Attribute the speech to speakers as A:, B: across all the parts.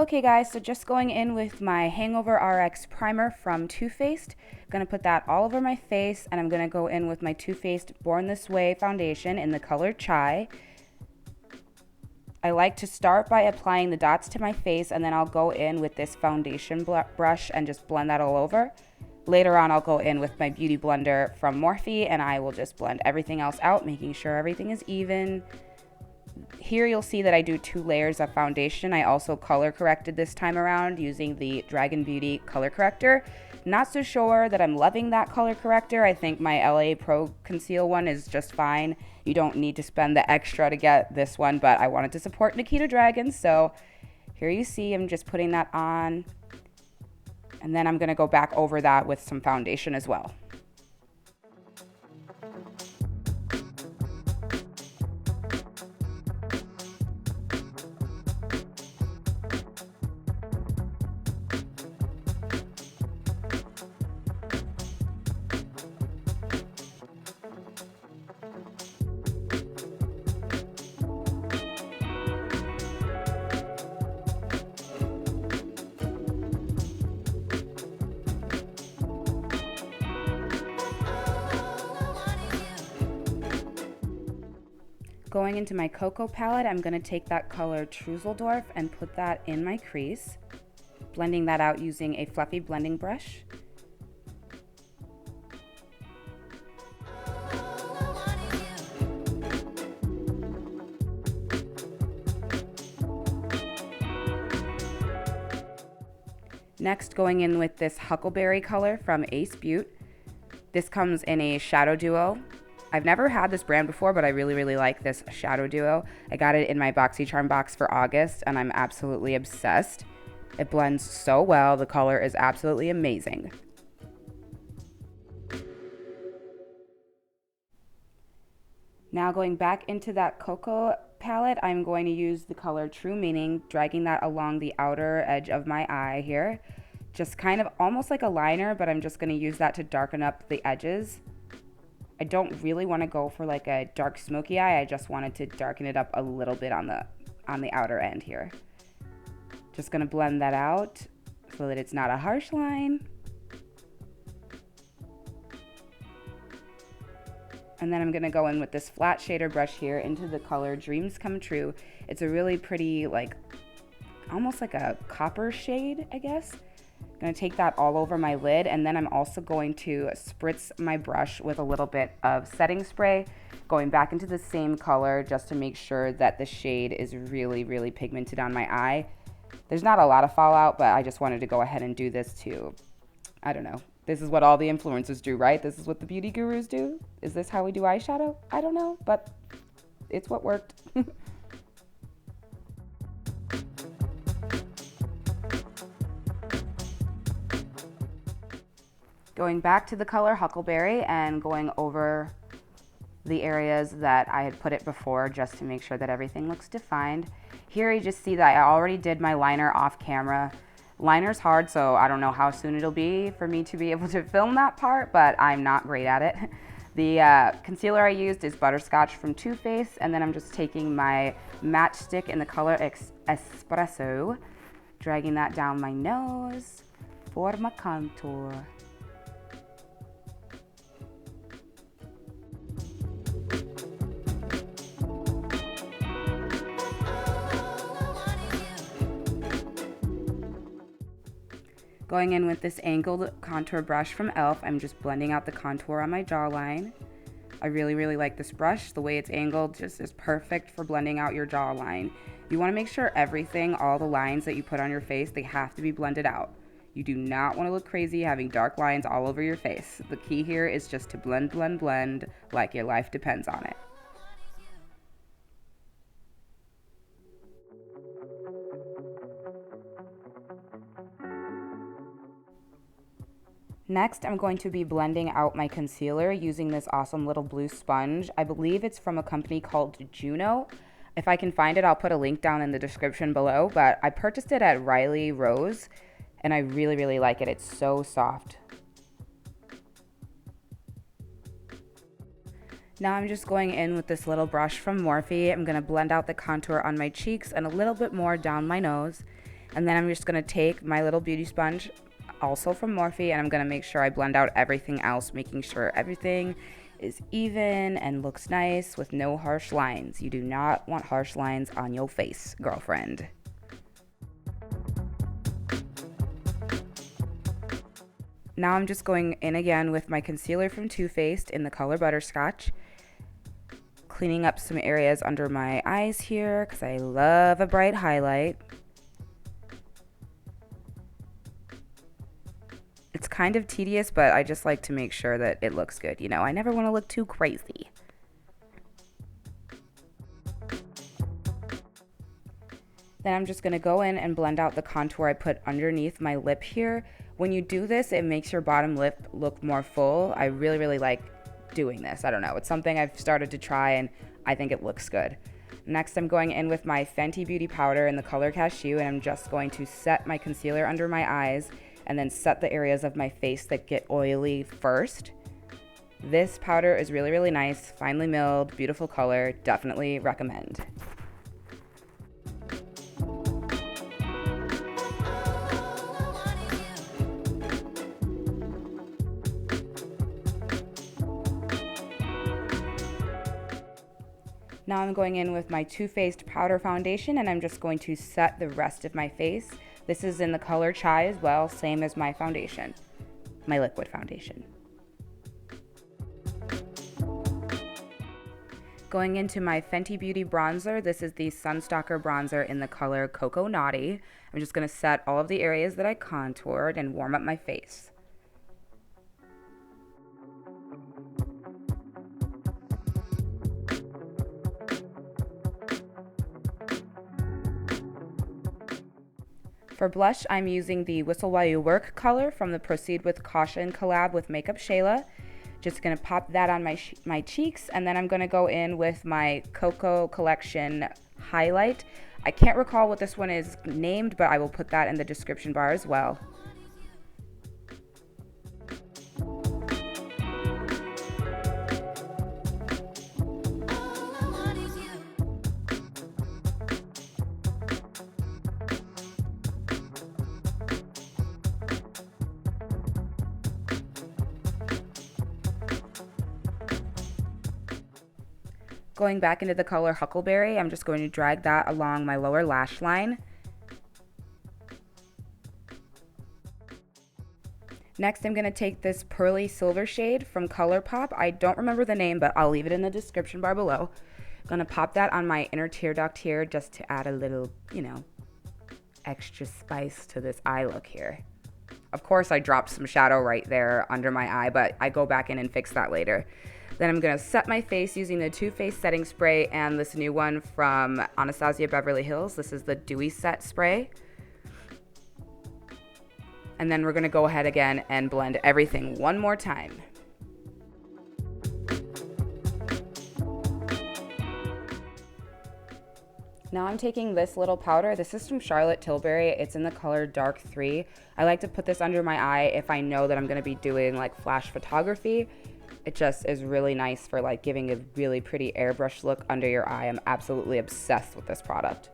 A: Okay guys, so just going in with my Hangover RX primer from Too Faced. Gonna put that all over my face, and I'm gonna go in with my Too Faced Born This Way foundation in the color Chai. I like to start by applying the dots to my face, and then I'll go in with this foundation brush and just blend that all over. Later on, I'll go in with my Beauty Blender from Morphe, and I will just blend everything else out, making sure everything is even. Here you'll see that I do 2 layers of foundation. I also color corrected this time around using the Dragon Beauty color corrector. Not so sure that I'm loving that color corrector. I think my LA Pro Conceal one is just fine. You don't need to spend the extra to get this one, but I wanted to support Nikita Dragon, so here you see I'm just putting that on. And then I'm gonna go back over that with some foundation as well. Going into my Cocoa palette, I'm going to take that color Trüsseldorf and put that in my crease, blending that out using a fluffy blending brush. Next, going in with this Huckleberry color from Ace Beauty. This comes in a shadow duo. I've never had this brand before, but I really like this shadow duo. I got it in my BoxyCharm box for August, and I'm absolutely obsessed. It blends so well. The color is absolutely amazing. Now going back into that Cocoa palette, I'm going to use the color True Meaning, dragging that along the outer edge of my eye here. Just kind of almost like a liner, but I'm just going to use that to darken up the edges. I don't really want to go for like a dark smoky eye. I just wanted to darken it up a little bit on the outer end here. Just going to blend that out so that it's not a harsh line. And then I'm going to go in with this flat shader brush here into the color Dreams Come True. It's a really pretty, like, almost like a copper shade, I guess. I'm going to take that all over my lid, and then I'm also going to spritz my brush with a little bit of setting spray, going back into the same color just to make sure that the shade is really pigmented on my eye. There's not a lot of fallout, but I just wanted to go ahead and do this too. I don't know. This is what all the influencers do, right? This is what the beauty gurus do? Is this how we do eyeshadow? I don't know, but it's what worked. Going back to the color Huckleberry and going over the areas that I had put it before just to make sure that everything looks defined. Here you just see that I already did my liner off camera. Liner's hard, so I don't know how soon it'll be for me to be able to film that part, but I'm not great at it. The concealer I used is Butterscotch from Too Faced, and then I'm just taking my matchstick in the color Espresso, dragging that down my nose for my contour. Going in with this angled contour brush from e.l.f., I'm just blending out the contour on my jawline. I really like this brush. The way it's angled just is perfect for blending out your jawline. You want to make sure everything, all the lines that you put on your face, they have to be blended out. You do not want to look crazy having dark lines all over your face. The key here is just to blend like your life depends on it. Next, I'm going to be blending out my concealer using this awesome little blue sponge. I believe it's from a company called Juno. If I can find it, I'll put a link down in the description below, but I purchased it at Riley Rose, and I really like it. It's so soft. Now I'm just going in with this little brush from Morphe. I'm going to blend out the contour on my cheeks and a little bit more down my nose. And then I'm just going to take my little beauty sponge, also from Morphe, and I'm going to make sure I blend out everything else, making sure everything is even and looks nice with no harsh lines. You do not want harsh lines on your face, girlfriend. Now I'm just going in again with my concealer from Too Faced in the color Butterscotch, cleaning up some areas under my eyes here because I love a bright highlight. It's kind of tedious, but I just like to make sure that it looks good. You know, I never want to look too crazy. Then I'm just going to go in and blend out the contour I put underneath my lip here. When you do this, it makes your bottom lip look more full. I really, really like doing this. I don't know. It's something I've started to try and I think it looks good. Next, I'm going in with my Fenty Beauty Powder in the color Cashew, and I'm just going to set my concealer under my eyes and then set the areas of my face that get oily first. This powder is really, really nice, finely milled, beautiful color, definitely recommend. Now I'm going in with my Too Faced Powder Foundation, and I'm just going to set the rest of my face. This is in the color Chai as well, same as my foundation, my liquid foundation. Going into my Fenty Beauty bronzer, this is the Stalk'r bronzer in the color Cocoa Naughty. I'm just going to set all of the areas that I contoured and warm up my face. For blush, I'm using the Whistle While You Work color from the Proceed with Caution collab with Makeup Shayla. Just going to pop that on my cheeks, and then I'm going to go in with my Cocoa Collection highlight. I can't recall what this one is named, but I will put that in the description bar as well. Going back into the color Huckleberry, I'm just going to drag that along my lower lash line. Next, I'm going to take this pearly silver shade from ColourPop. I don't remember the name, but I'll leave it in the description bar below. I'm going to pop that on my inner tear duct here just to add a little, you know, extra spice to this eye look here. Of course, I dropped some shadow right there under my eye, but I go back in and fix that later. Then I'm going to set my face using the Too Faced setting spray and this new one from Anastasia Beverly Hills. This is the Dewy Set spray. And then we're going to go ahead again and blend everything one more time. Now I'm taking this little powder. This is from Charlotte Tilbury. It's in the color Dark 3. I like to put this under my eye if I know that I'm going to be doing like flash photography. It just is really nice for like giving a really pretty airbrush look under your eye. I'm absolutely obsessed with this product.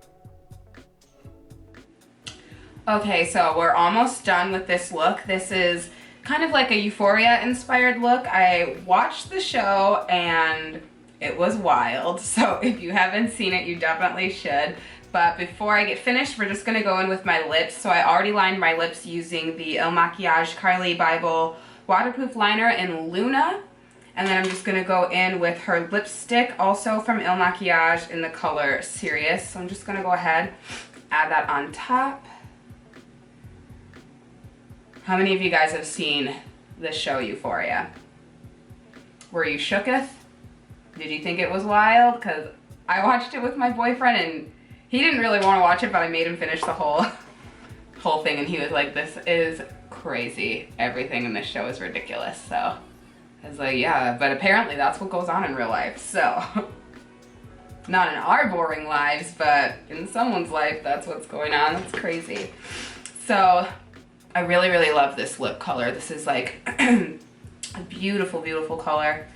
A: Okay, so we're almost done with this look. This is kind of like a Euphoria inspired look. I watched the show and it was wild. So if you haven't seen it, you definitely should. But before I get finished, we're just gonna go in with my lips. So I already lined my lips using the Il Makiage Carly Bible waterproof liner in Luna. And then I'm just going to go in with her lipstick, also from Il Makiage in the color Serious. So I'm just going to go ahead, add that on top. How many of you guys have seen this show, Euphoria? Were you shooketh? Did you think it was wild? Because I watched it with my boyfriend and he didn't really want to watch it, but I made him finish the whole thing and he was like, this is crazy. Everything in this show is ridiculous. So I was like, yeah, but apparently that's what goes on in real life. So not in our boring lives, but in someone's life, that's what's going on. That's crazy. So I really, really love this lip color. This is like a beautiful, beautiful color.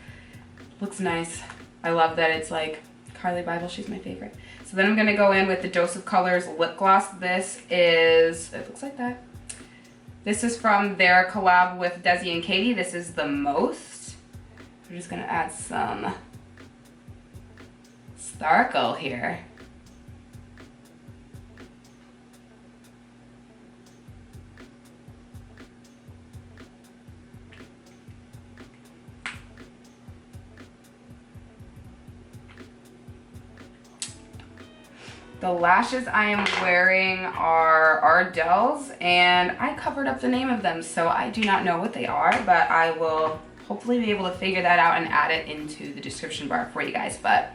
A: Looks nice. I love that it's like Carly Bible. She's my favorite. So then I'm gonna go in with the Dose of Colors lip gloss. This is, it looks like that. This is from their collab with Desi and Katie. This is The Most. We're just gonna add some Stalk'r here. The lashes I am wearing are Ardell's, and I covered up the name of them, so I do not know what they are, but I will hopefully be able to figure that out and add it into the description bar for you guys. But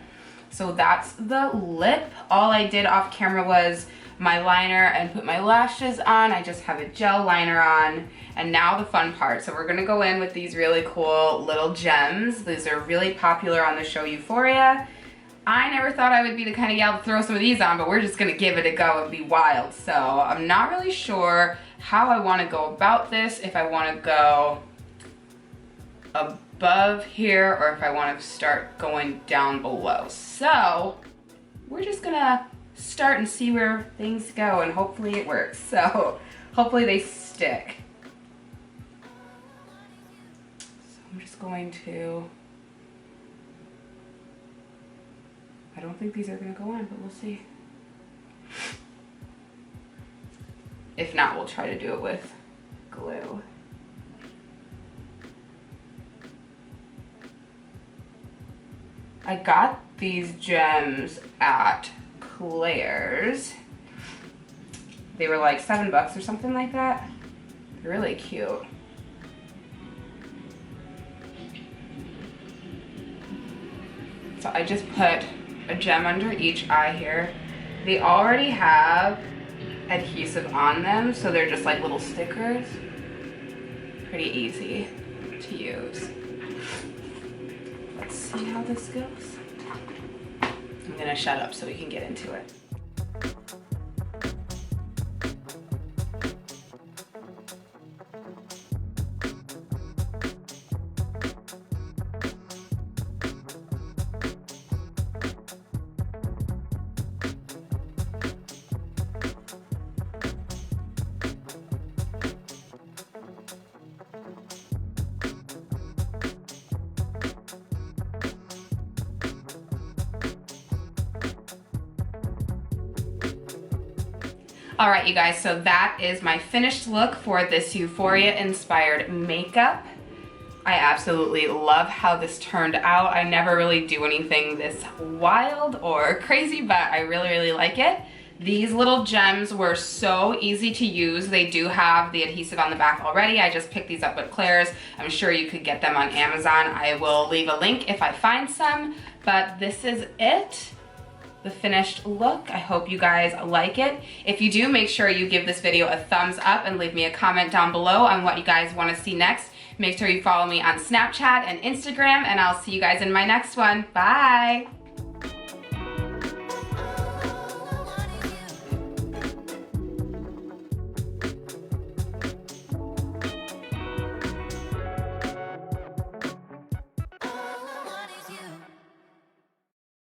A: so that's the lip. All I did off camera was my liner and put my lashes on. I just have a gel liner on, and now the fun part. So we're gonna go in with these really cool little gems. These are really popular on the show Euphoria. I never thought I would be the kind of gal to throw some of these on, but we're just gonna give it a go and be wild. So I'm not really sure how I wanna go about this, if I wanna go above here or if I wanna start going down below. So we're just gonna start and see where things go, and hopefully it works. So hopefully they stick. So I'm just going to, I don't think these are gonna go on, but we'll see. If not, we'll try to do it with glue. I got these gems at Claire's. They were like $7 or something like that. They're really cute. So I just put a gem under each eye here. They already have adhesive on them, so they're just like little stickers. Pretty easy to use. Let's see how this goes. I'm gonna shut up so we can get into it. All right, you guys, so that is my finished look for this Euphoria inspired makeup. I absolutely love how this turned out. I never really do anything this wild or crazy, but I really, really like it. These little gems were so easy to use. They do have the adhesive on the back already. I just picked these up at Claire's. I'm sure you could get them on Amazon. I will leave a link if I find some, but this is it. The finished look. I hope you guys like it. If you do, make sure you give this video a thumbs up and leave me a comment down below on what you guys want to see next. Make sure you follow me on Snapchat and Instagram, and I'll see you guys in my next one. Bye!